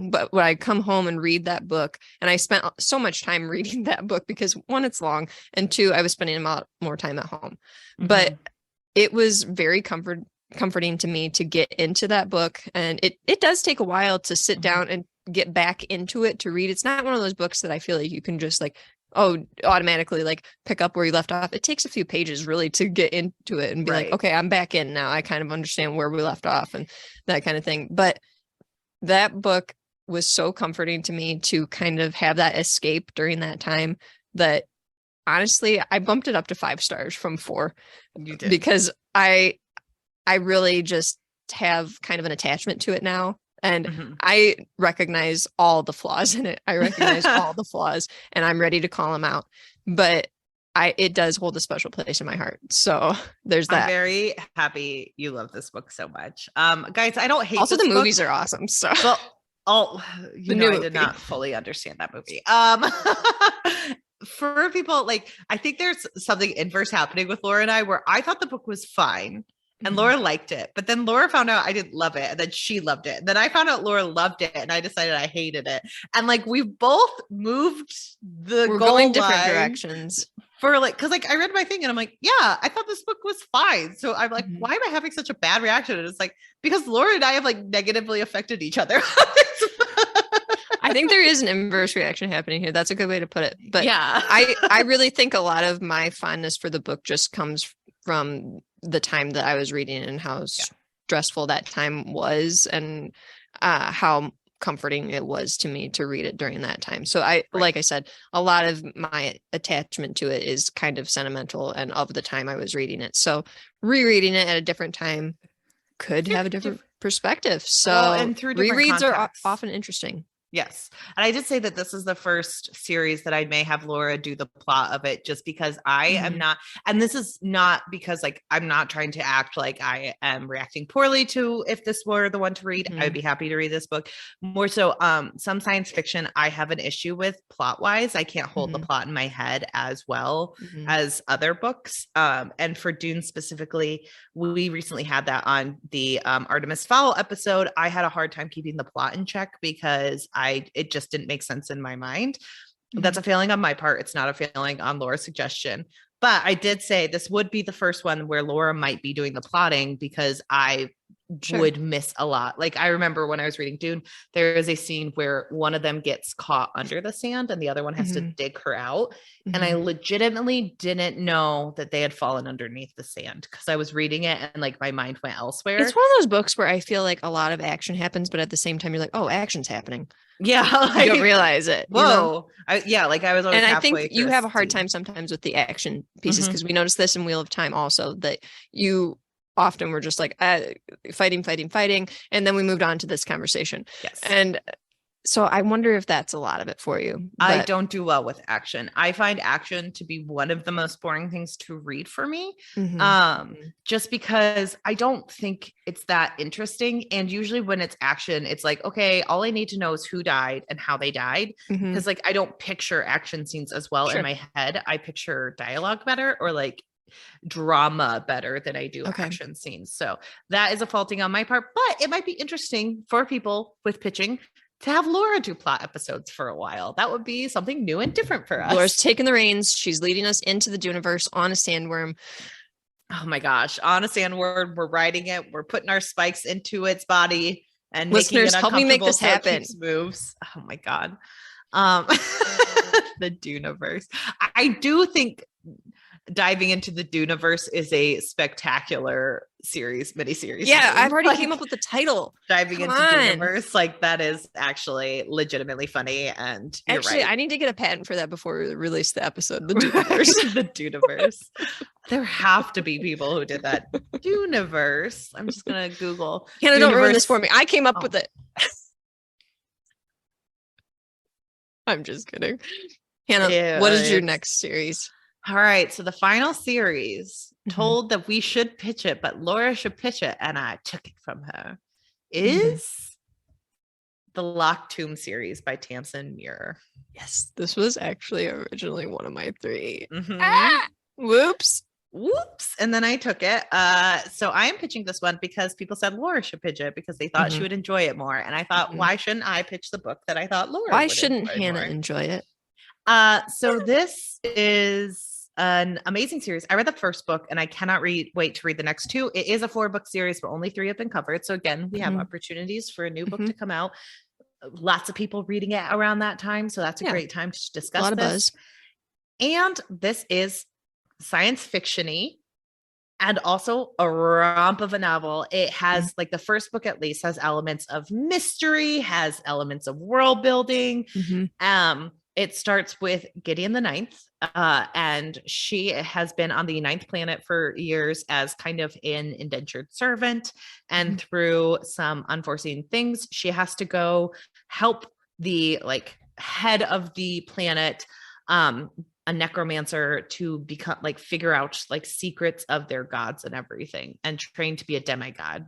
but when I come home and read that book, and I spent so much time reading that book because 1, it's long, and 2, I was spending a lot more time at home, but it was very comforting to me to get into that book. And it does take a while to sit down and get back into it to read. It's not one of those books that I feel like you can just like, automatically like pick up where you left off. It takes a few pages really to get into it and be like, okay, I'm back in now. I kind of understand where we left off and that kind of thing. But that book was so comforting to me to kind of have that escape during that time that honestly, I bumped it up to 5 stars from 4. You did. Because I really just have kind of an attachment to it now. And I recognize all the flaws in it. I recognize all the flaws, and I'm ready to call them out. But it does hold a special place in my heart. So there's that. I'm very happy you love this book so much. Guys, I don't hate also this the movies book. are awesome. So I did not fully understand that movie. For people, like, I think there's something inverse happening with Laura and I, where I thought the book was fine and Laura liked it, but then Laura found out I didn't love it, and then she loved it, and then I found out Laura loved it, and I decided I hated it, and like we both moved the we're goal going different line directions for like, because like I read my thing and I'm like, yeah, I thought this book was fine, so I'm like, why am I having such a bad reaction? And it's like, because Laura and I have like negatively affected each other. I think there is an inverse reaction happening here. That's a good way to put it. But yeah, I really think a lot of my fondness for the book just comes from the time that I was reading and how stressful that time was, and how comforting it was to me to read it during that time. So like I said, a lot of my attachment to it is kind of sentimental and of the time I was reading it. So rereading it at a different time could have a different perspective. So and through rereads are often interesting. Yes. And I did say that this is the first series that I may have Laura do the plot of it, just because I am not, and this is not because like, I'm not trying to act like I am reacting poorly to if this were the one to read. I would be happy to read this book. More so, some science fiction I have an issue with plot wise. I can't hold the plot in my head as well as other books. And for Dune specifically, we recently had that on the Artemis Fowl episode. I had a hard time keeping the plot in check because it just didn't make sense in my mind. That's a failing on my part. It's not a failing on Laura's suggestion. But I did say this would be the first one where Laura might be doing the plotting, because I would miss a lot. Like I remember when I was reading Dune, there is a scene where one of them gets caught under the sand and the other one has to dig her out. And I legitimately didn't know that they had fallen underneath the sand, because I was reading it and like my mind went elsewhere. It's one of those books where I feel like a lot of action happens, but at the same time you're like, oh, action's happening. Yeah, like, you don't realize it. Whoa! You know? Like I was always. And I think you have a hard time sometimes with the action pieces, because we noticed this in Wheel of Time also, that you often were just like fighting, and then we moved on to this conversation. Yes, and so I wonder if that's a lot of it for you. I don't do well with action. I find action to be one of the most boring things to read for me. Just because I don't think it's that interesting. And usually when it's action, it's like, okay, all I need to know is who died and how they died. Because like, I don't picture action scenes as well in my head. I picture dialogue better, or like drama better than I do action scenes. So that is a faulting on my part, but it might be interesting for people with pitching to have Laura do plot episodes for a while. That would be something new and different for us. Laura's taking the reins. She's leading us into the Duneverse on a sandworm. Oh my gosh. On a sandworm. We're riding it. We're putting our spikes into its body and listeners, help me make this happen. Moves. Oh my God. The Duneverse. I do think diving into the Duneverse is a spectacular miniseries. Yeah, I've already came up with the title. Diving into Duneverse, like that is actually legitimately funny. And actually, I need to get a patent for that before we release the episode. The Duneverse. The Duneverse. There have to be people who did that. Duneverse. I'm just gonna Google. Hannah, don't ruin this for me. I came up with it. I'm just kidding. Hannah, what is your next series? All right. So the final series told that we should pitch it, but Laura should pitch it, and I took it from her, is the Locked Tomb series by Tamsyn Muir. Yes, this was actually originally one of my 3. Whoops. And then I took it. So I am pitching this one because people said Laura should pitch it because they thought she would enjoy it more. And I thought, why shouldn't I pitch the book that I thought Laura Why shouldn't Hannah enjoy it? So this is an amazing series. I read the first book and I cannot wait to read the next 2. It is a 4-book series, but only 3 have been covered. So again, we have opportunities for a new book to come out. Lots of people reading it around that time. So that's a great time to discuss a lot this. Of buzz. And this is science fiction-y and also a romp of a novel. It has like the first book at least has elements of mystery, has elements of world building. It starts with Gideon the Ninth, and she has been on the 9th planet for years as kind of an indentured servant. And through some unforeseen things, she has to go help the like head of the planet a necromancer to become like figure out like secrets of their gods and everything, and train to be a demigod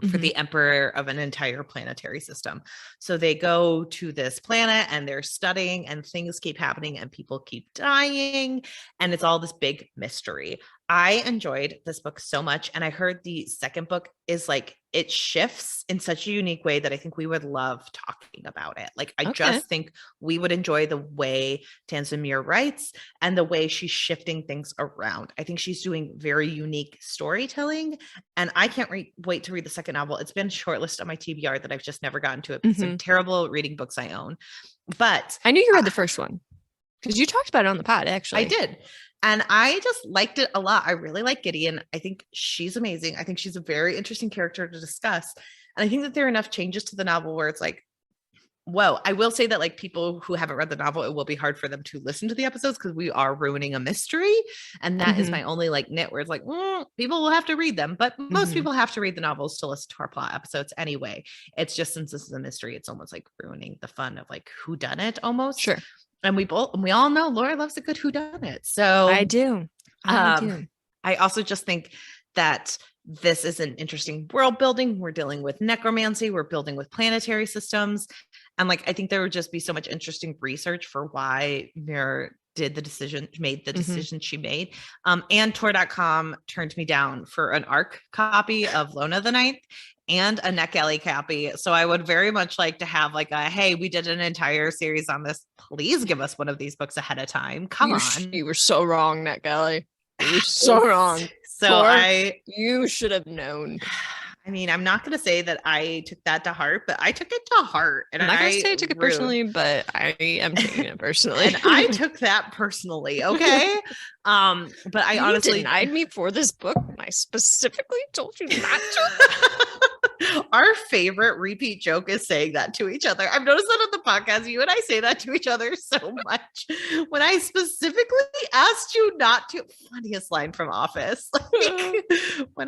for the emperor of an entire planetary system. So they go to this planet and they're studying, and things keep happening and people keep dying, and it's all this big mystery. I enjoyed this book so much, and I heard the second book is like, it shifts in such a unique way that I think we would love talking about it. Like, I just think we would enjoy the way Tamsyn Muir writes and the way she's shifting things around. I think she's doing very unique storytelling, and I can't wait to read the second novel. It's been shortlisted on my TBR that I've just never gotten to it because I'm terrible at reading books I own. But I knew you read the first one because you talked about it on the pod, actually. I did. And I just liked it a lot. I really like Gideon. I think she's amazing. I think she's a very interesting character to discuss. And I think that there are enough changes to the novel where it's like, whoa. I will say that like people who haven't read the novel, it will be hard for them to listen to the episodes because we are ruining a mystery. And that is my only like nit where it's like, people will have to read them. But most people have to read the novels to listen to our plot episodes anyway. It's just, since this is a mystery, it's almost like ruining the fun of like whodunit almost. Sure. And we all know Laura loves a good whodunit. So I do. I also just think that this is an interesting world building. We're dealing with necromancy. We're building with planetary systems. And like, I think there would just be so much interesting research for why Muir made the decision she made. And Tor.com turned me down for an ARC copy of Lona the Ninth and a NetGalley copy. So I would very much like to have like a, hey, we did an entire series on this. Please give us one of these books ahead of time. Come on. You were so wrong, NetGalley. You were so wrong. You should have known. I mean, I'm not going to say that I took that to heart, but I took it to heart. And I'm not going to say I took it personally, but I am taking it personally. And I took that personally. Okay. But I honestly denied me for this book. And I specifically told you not to. Our favorite repeat joke is saying that to each other. I've noticed that on the podcast. You and I say that to each other so much. When I specifically asked you not to, funniest line from Office. But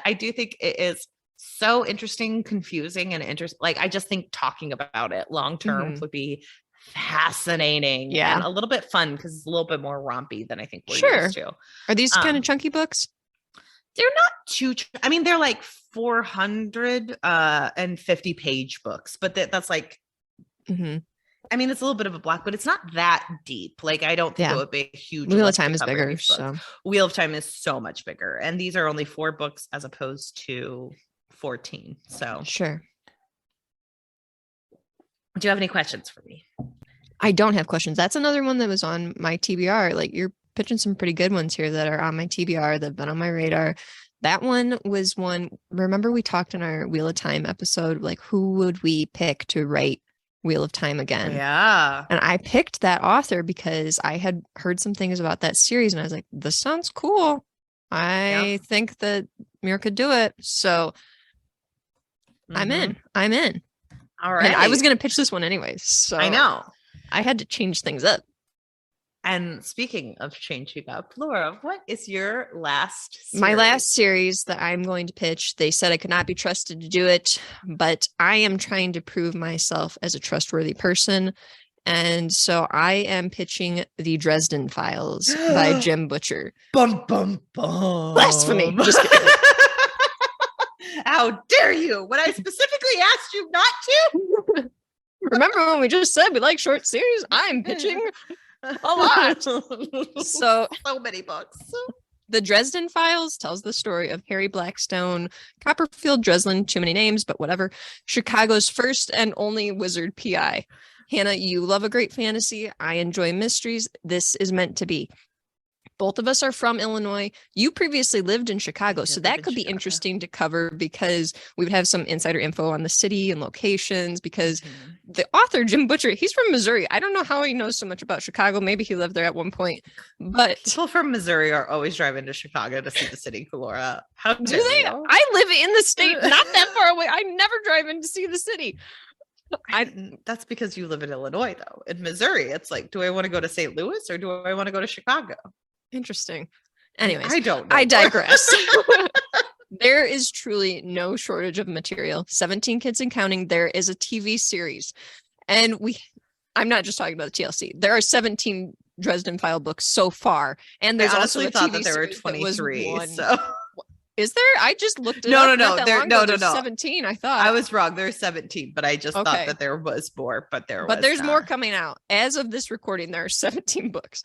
I do think it is so interesting, confusing, and interesting. Like, I just think talking about it long term would be fascinating. Yeah, and a little bit fun because it's a little bit more rompy than I think we're used to. Are these kind of chunky books? They're not too, I mean, they're like 450 page books, but that's like, I mean, it's a little bit of a block, but it's not that deep. Like, I don't think it would be a huge. Wheel of Time is bigger. So Wheel of Time is so much bigger. And these are only 4 books as opposed to 14. So sure. Do you have any questions for me? I don't have questions. That's another one that was on my TBR. Like, you're pitching some pretty good ones here that are on my TBR that have been on my radar. That one was one. Remember, we talked in our Wheel of Time episode, like, who would we pick to write Wheel of Time again? Yeah. And I picked that author because I had heard some things about that series and I was like, this sounds cool. I think that Muir could do it. So I'm in. All right. And I was going to pitch this one anyways. So I know. I had to change things up. And speaking of changing up, Laura, what is your last series? My last series that I'm going to pitch, they said I could not be trusted to do it, but I am trying to prove myself as a trustworthy person. And so I am pitching the Dresden Files by Jim Butcher. Bum, bum, bum. Blasphemy. Just kidding. How dare you? When I specifically asked you not to. Remember when we just said we like short series? I'm pitching a lot. So many books. The Dresden Files tells the story of Harry Blackstone, Copperfield, Dresden, too many names, but whatever, Chicago's first and only wizard PI. Hannah, you love a great fantasy. I enjoy mysteries. This is meant to be. Both of us are from Illinois. You previously lived in Chicago, so that could be interesting to cover because we would have some insider info on the city and locations because the author, Jim Butcher, he's from Missouri. I don't know how he knows so much about Chicago. Maybe he lived there at one point, but people from Missouri are always driving to Chicago to see the city, Laura. How do they? I live in the state, not that far away. I never drive in to see the city. That's because you live in Illinois, though. In Missouri, it's like, do I want to go to St. Louis or do I want to go to Chicago? Interesting. Anyways, I don't know. I digress. There is truly no shortage of material. 17 Kids and Counting. There is a TV series. And I'm not just talking about the TLC. There are 17 Dresden File books so far, and there's also a TV there were series 23. So is there? I just looked it up. No. 17. I thought I was wrong. There's 17, but I just thought that there was more. But there's more coming out. As of this recording, there are 17 books.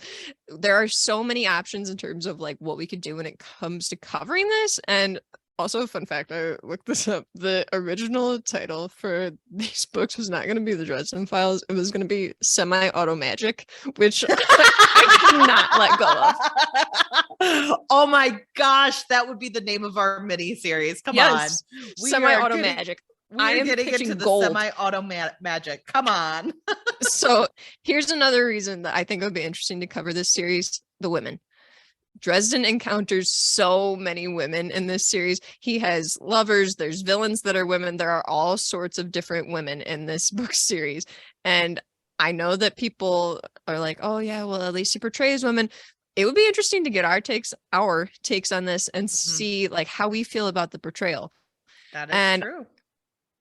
There are so many options in terms of like what we could do when it comes to covering this. And also, a fun fact, I looked this up. The original title for these books was not going to be the Dresden Files. It was going to be Semi-Auto Magic, which I could not let go of. Oh my gosh, that would be the name of our mini series. Come on. Semi-Auto Magic. I am getting into the semi-auto magic. Come on. So here's another reason that I think it would be interesting to cover this series, the women. Dresden encounters so many women in this series. He has lovers, there's villains that are women. There are all sorts of different women in this book series. And I know that people are like, oh yeah, well, at least he portrays women. It would be interesting to get our takes on this and see like how we feel about the portrayal. That is true.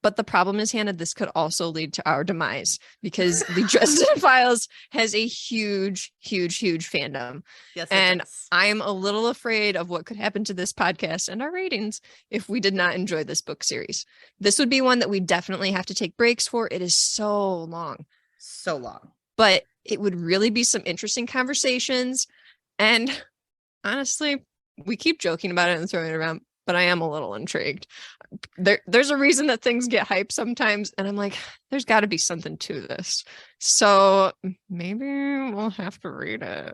But the problem is, Hannah, this could also lead to our demise because the Dresden Files has a huge, huge, huge fandom. Yes, and I am a little afraid of what could happen to this podcast and our ratings if we did not enjoy this book series. This would be one that we definitely have to take breaks for. It is so long. So long. But it would really be some interesting conversations. And honestly, we keep joking about it and throwing it around, but I am a little intrigued. There's a reason that things get hyped sometimes, and I'm like, there's got to be something to this. So maybe we'll have to read it.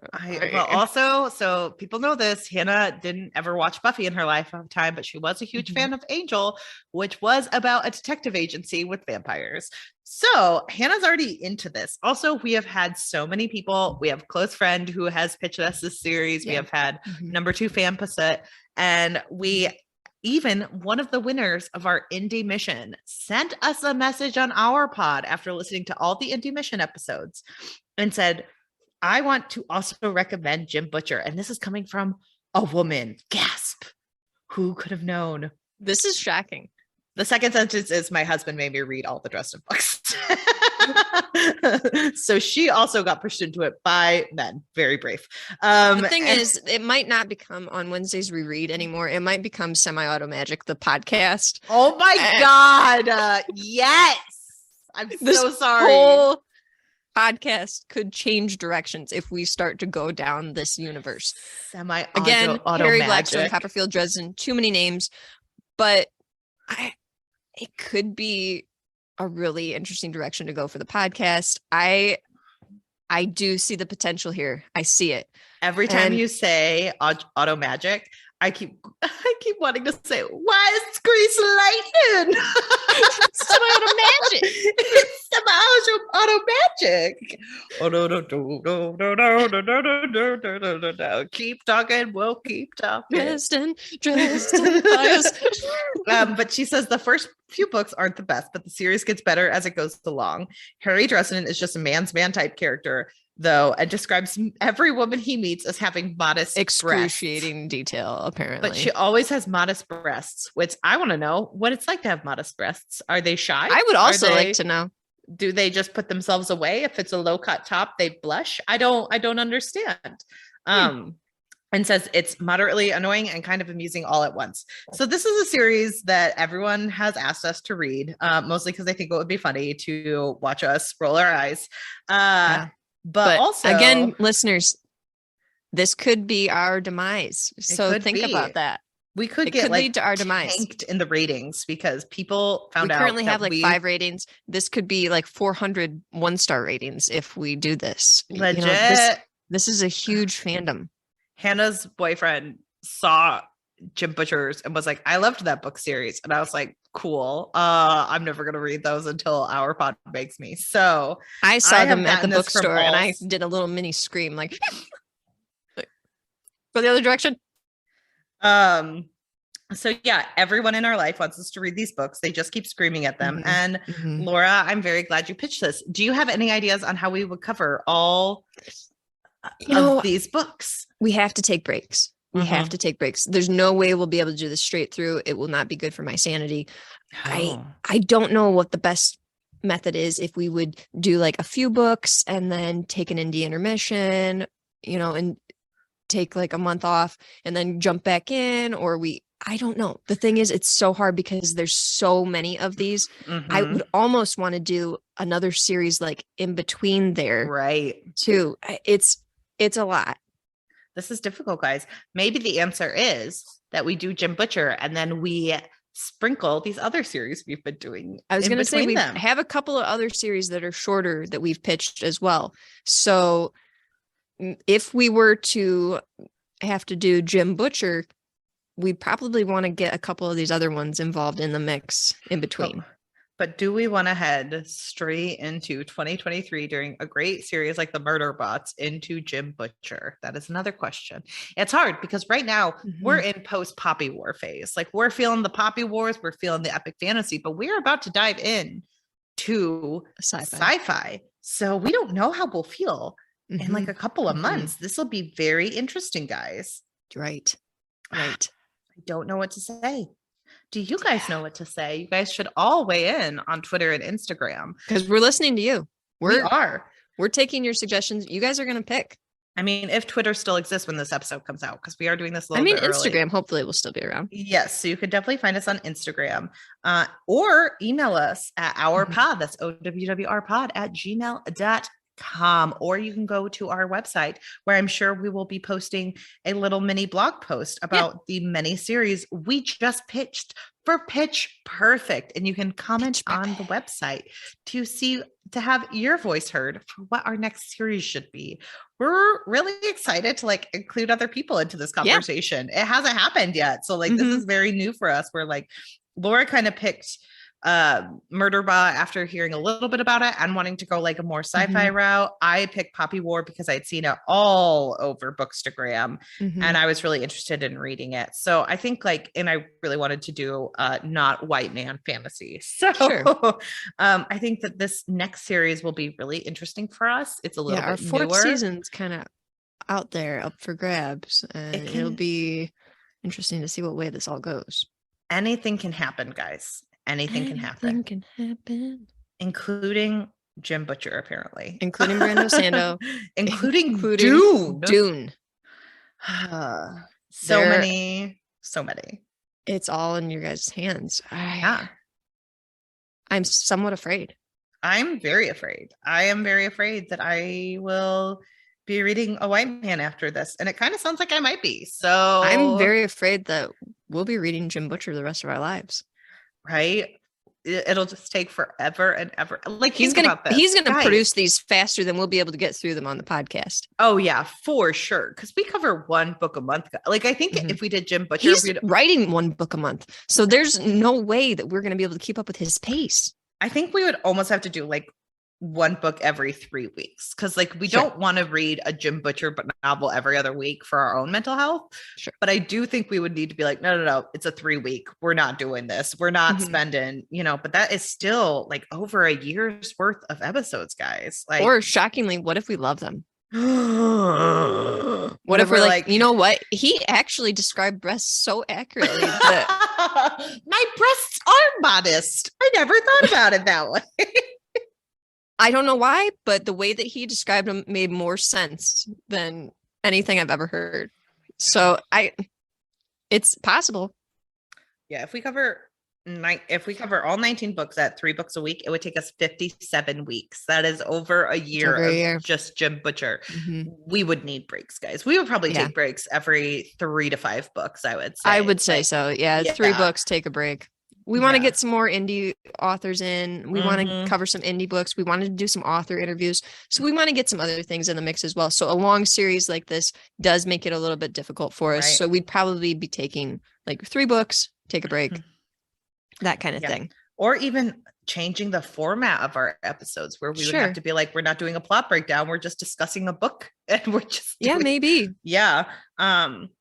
So people know this. Hannah didn't ever watch Buffy in her lifetime, but she was a huge fan of Angel, which was about a detective agency with vampires. So Hannah's already into this. Also, we have had so many people. We have a close friend who has pitched us this series. Yeah. We have had number 2 fan Passett, and even one of the winners of our indie mission sent us a message on our pod after listening to all the indie mission episodes and said, I want to also recommend Jim Butcher. And this is coming from a woman. Gasp. Who could have known? This is shocking. The second sentence is, my husband made me read all the Dresden books. So she also got pushed into it by men. Very brave. The thing is, it might not become On Wednesdays We Read anymore. It might become Semi-Auto Magic, the podcast. Oh my God. Yes. I'm so sorry. Whole podcast could change directions if we start to go down this universe. Again, Harry Blackstone, Copperfield, Dresden, too many names, but it could be a really interesting direction to go for the podcast. I do see the potential here. I see it. Every time you say auto magic, I keep wanting to say, why is Grease lightning? Semi-auto magic. It's semi-auto magic. Oh no. Keep talking. We'll keep talking. Dresden. But she says the first few books aren't the best, but the series gets better as it goes along. Harry Dresden is just a man's man type character, though, and describes every woman he meets as having modest excruciating detail, apparently. But she always has modest breasts, which I want to know what it's like to have modest breasts. Are they shy? I would also like to know. Do they just put themselves away? If it's a low cut top, they blush. I don't understand. And says it's moderately annoying and kind of amusing all at once. So this is a series that everyone has asked us to read, mostly because I think it would be funny to watch us roll our eyes. But also, again, listeners, this could be our demise. So think about that. We could lead to our demise. Tanked in the ratings because people found out. We currently have 5 ratings. This could be 400 1-star ratings if we do this. Legit. This is a huge fandom. Hannah's boyfriend saw Jim Butcher's and was like, I loved that book series. And I was like, cool. I'm never going to read those until our pod makes me. So I saw them at the bookstore and I did a little mini scream like go the other direction. So yeah, everyone in our life wants us to read these books. They just keep screaming at them. And Laura, I'm very glad you pitched this. Do you have any ideas on how we would cover all of these books? We have to take breaks. We have to take breaks. There's no way we'll be able to do this straight through. It will not be good for my sanity. I don't know what the best method is if we would do like a few books and then take an indie intermission, and take like a month off and then jump back in, or I don't know. The thing is, it's so hard because there's so many of these. I would almost want to do another series like in between there. Right. Too. It's a lot. This is difficult, guys. Maybe the answer is that we do Jim Butcher and then we sprinkle these other series we've been doing. I was going to say we have a couple of other series that are shorter that we've pitched as well. So if we were to have to do Jim Butcher, we probably want to get a couple of these other ones involved in the mix in between. But do we want to head straight into 2023 during a great series like the Murderbots into Jim Butcher? That is another question. It's hard because right now we're in post Poppy War phase. Like we're feeling the Poppy Wars, we're feeling the epic fantasy, but we're about to dive in to sci-fi. So we don't know how we'll feel in like a couple of months. This will be very interesting, guys. Right. I don't know what to say. Do you guys know what to say? You guys should all weigh in on Twitter and Instagram. Because we're listening to you. We are. We're taking your suggestions. You guys are going to pick. I mean, if Twitter still exists when this episode comes out, because we are doing this a little bit early. Instagram, hopefully it will still be around. Yes. So you could definitely find us on Instagram or email us at ourpod. That's owrpod@gmail.com. Or you can go to our website where I'm sure we will be posting a little mini blog post about the many series we just pitched for Pitch Perfect. And you can comment on the website to have your voice heard for what our next series should be. We're really excited to like include other people into this conversation. It hasn't happened yet. So like, this is very new for us. We're like, Laura kind of picked Murderbot after hearing a little bit about it and wanting to go like a more sci-fi route. I picked Poppy War because I'd seen it all over Bookstagram and I was really interested in reading it. So I think and I really wanted to do not white man fantasy. So I think that this next series will be really interesting for us. It's a little bit our fourth newer. Season's kind of out there up for grabs, and it'll be interesting to see what way this all goes. Anything can happen, guys. Anything can happen. Including Jim Butcher, apparently. Including Brando Sando. including Dune. So many. It's all in your guys' hands. I'm somewhat afraid. I'm very afraid. I am very afraid that I will be reading a white man after this. And it kind of sounds like I might be. So I'm very afraid that we'll be reading Jim Butcher the rest of our lives. Right? It'll just take forever and ever. Like he's gonna produce these faster than we'll be able to get through them on the podcast. Oh yeah, for sure. Because we cover one book a month. Like I think if we did Jim Butcher, he's writing one book a month, so there's no way that we're gonna be able to keep up with his pace. I think we would almost have to do like one book every 3 weeks because like we don't want to read a Jim Butcher novel every other week for our own mental health. But I do think we would need to be like, no, it's a 3 week. We're not doing this. We're not spending, but that is still like over a year's worth of episodes, guys. Like, or shockingly, what if we love them? What if we're like, you know what? He actually described breasts so accurately that my breasts are modest. I never thought about it that way. I don't know why, but the way that he described them made more sense than anything I've ever heard. So it's possible. Yeah, if we cover all 19 books at 3 books a week, it would take us 57 weeks. That is over a year of just Jim Butcher. We would need breaks, guys. We would probably take breaks every 3 to 5 books, I would say. I would say so. Yeah, 3 books, take a break. We want to get some more indie authors in. We want to cover some indie books. We wanted to do some author interviews. So we want to get some other things in the mix as well. So a long series like this does make it a little bit difficult for us. Right. So we'd probably be taking like 3 books, take a break, that kind of thing. Or even changing the format of our episodes where we would have to be like, we're not doing a plot breakdown. We're just discussing a book and we're just maybe. Yeah.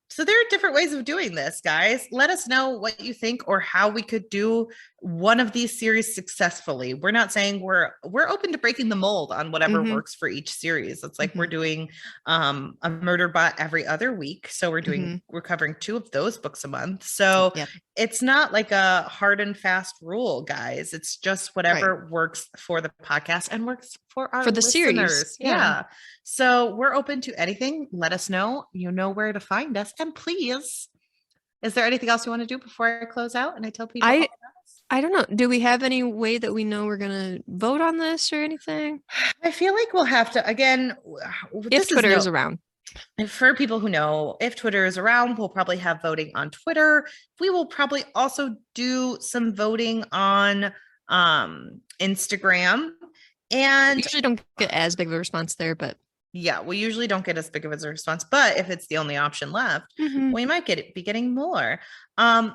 So there are different ways of doing this, guys. Let us know what you think or how we could do one of these series successfully. We're not saying we're open to breaking the mold on whatever works for each series. It's like we're doing a Murderbot every other week. So we're covering 2 of those books a month. So it's not like a hard and fast rule, guys. It's just whatever works for the podcast and works for our listeners. Series. Yeah. So we're open to anything. Let us know. You know where to find us. And please, is there anything else you want to do before I close out and I tell people? I don't know. Do we have any way that we know we're going to vote on this or anything? I feel like we'll have to, again, if Twitter is around. For people who know, if Twitter is around, we'll probably have voting on Twitter. We will probably also do some voting on Instagram. And we usually don't get as big of a response there, but yeah, we usually don't get as big of a response, but if it's the only option left, we might be getting more. And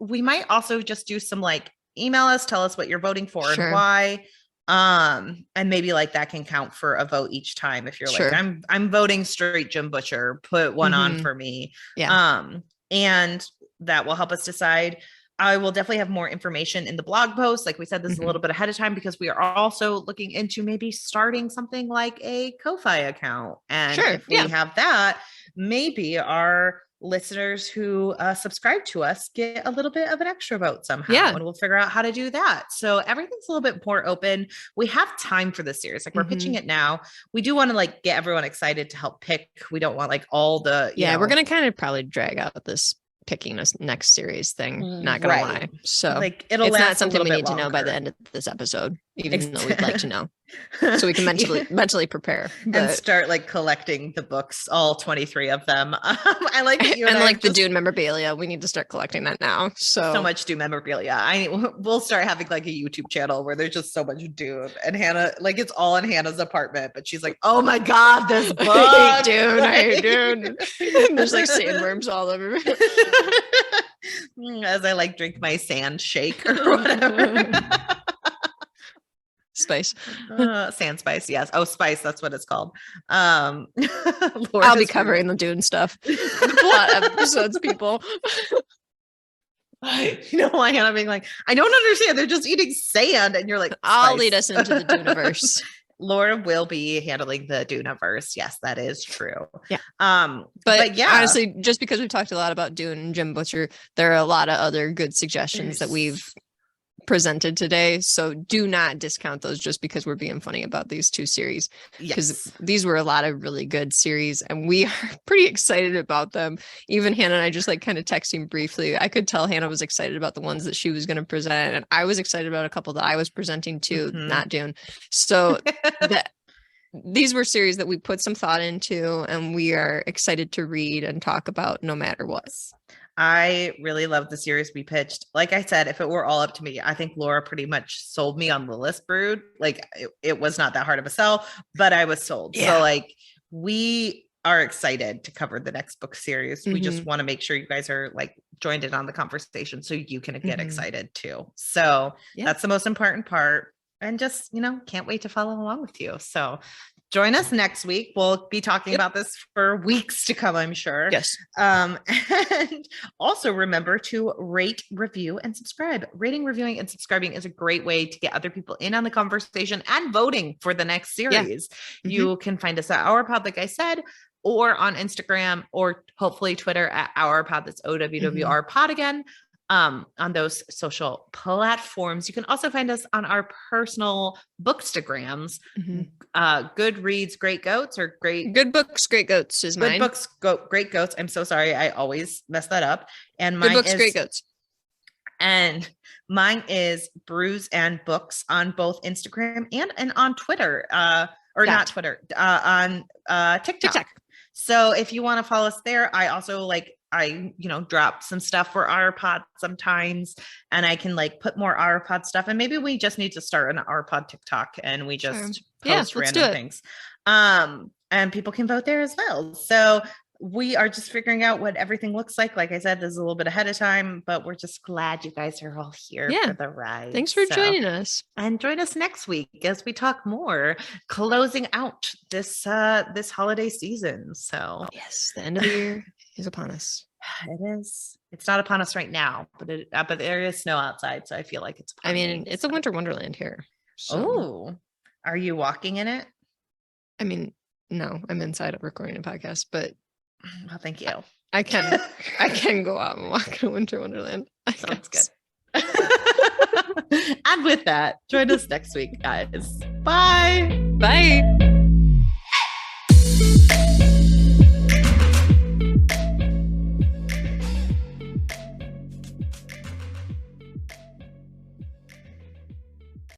we might also just do some like email us, tell us what you're voting for and why. And maybe like that can count for a vote each time. If you're like, I'm voting straight Jim Butcher, put one on for me. Yeah. And that will help us decide. I will definitely have more information in the blog post. Like we said, this is a little bit ahead of time because we are also looking into maybe starting something like a Ko-Fi account. And if we have that, maybe our listeners who subscribe to us get a little bit of an extra vote somehow. And we'll figure out how to do that. So everything's a little bit more open. We have time for this series. Like we're pitching it now. We do want to like get everyone excited to help pick. We don't want like all the, you know, we're going to kind of probably drag out this picking a next series thing, not gonna lie. So like it's not something we need to know by the end of this episode, even though we'd like to know, so we can mentally prepare and start like collecting the books, all 23 of them. I like that you and like the Dune memorabilia. We need to start collecting that now. So much Dune memorabilia. We'll start having like a YouTube channel where there's just so much Dune, and Hannah, like it's all in Hannah's apartment, but she's like, oh my god, this book. I hate Dune. There's like sandworms all over. As I like drink my sand shake or whatever. Spice. Sand spice, yes. Oh, spice, that's what it's called. I'll be covering the Dune stuff. The plot episodes, people. You know why Hannah being like, I don't understand. They're just eating sand. And you're like, I'll lead us into the Duneverse. Laura will be handling the Duneverse. Yes, that is true. Yeah. But yeah, honestly, just because we've talked a lot about Dune and Jim Butcher, there are a lot of other good suggestions that we've presented today. So do not discount those just because we're being funny about these 2 series, because these were a lot of really good series and we are pretty excited about them. Even Hannah and I just like kind of texting briefly. I could tell Hannah was excited about the ones that she was going to present, and I was excited about a couple that I was presenting too, not Dune. So these were series that we put some thought into and we are excited to read and talk about no matter what. I really love the series we pitched. Like I said, if it were all up to me, I think Laura pretty much sold me on Lilith Brood. Like it was not that hard of a sell, but I was sold. So like we are excited to cover the next book series. We just want to make sure you guys are like joined in on the conversation so you can get excited too. So that's the most important part. And just, you know, can't wait to follow along with you. So join us next week. We'll be talking about this for weeks to come, I'm sure. Yes. And also remember to rate, review, and subscribe. Rating, reviewing, and subscribing is a great way to get other people in on the conversation and voting for the next series. You can find us at Our Pod, like I said, or on Instagram, or hopefully Twitter at Our Pod. That's OWWR Pod again. On those social platforms. You can also find us on our personal bookstagrams. Goodreads, Great Goats, or Good Books, Great Goats is mine. Good Books, Great Goats. I'm so sorry. I always mess that up. And mine Good Books, is Great Goats. And mine is Brews and Books on both Instagram and on Twitter, or not Twitter, on TikTok. So if you want to follow us there, I also drop some stuff for our pod sometimes, and I can like put more our pod stuff, and maybe we just need to start an our pod TikTok and we just post random things. And people can vote there as well. So we are just figuring out what everything looks like. Like I said, this is a little bit ahead of time, but we're just glad you guys are all here for the ride. Thanks for joining us. And join us next week as we talk more, closing out this holiday season. So yes, the end of the year is upon us. It is. It's not upon us right now, but there is snow outside, so I feel like it's. It's a winter wonderland here. So. Oh, are you walking in it? I mean, no, I'm inside recording a podcast, but well, thank you. I can go out and walk in a winter wonderland. Sounds good. And with that, join us next week, guys. Bye. Bye.